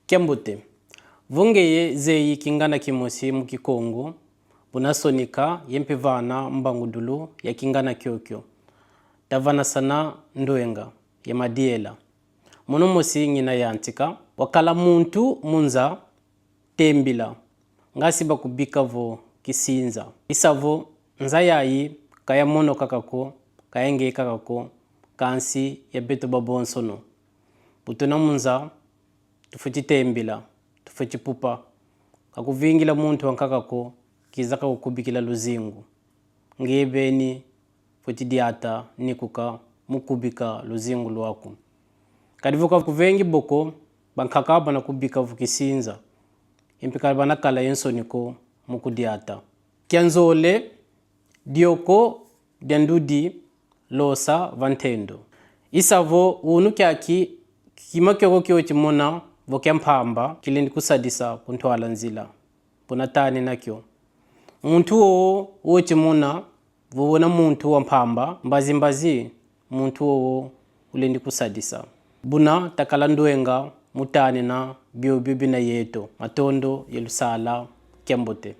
Kembote. Vungeye zeyi kingana kimosi mukikongo. Bunasonika yempevana mbangudulu ya kingana kyokyo. Tavana sana ndoenga ya madiela. Monomosi ngina yantika. Wakala muntu munza tembila. Ngasi bakubika vo kisinza. Isavo nzayayi kaya mono kakako, kayenge kakako, kansi ya beto babonsono. Butuna munza tufuchi tembila, tufuchi pupa. Kakuvingila muntu wankakako, kizaka kukubikila luzingu. Ngebeni fuchi diata nikuka mukubika luzingu luaku. Kadivuka kuvengi boko, bankakaba na kubika vukisinza. Impikala banakala yenso niko mukudiata. Kianzole, dioko, diandudi, losa, vantendo. Isavo unukiaki kimakyoko kio chimona vokiampamba kilindi kusadisa puntuala nzila. Punatani nakyo. Muntu o chimona vona muntu wampamba mbazi muntu o ulindi kusadisa. Buna takalanduenga mutani na biobibina yeto matondo yelusala Kembote.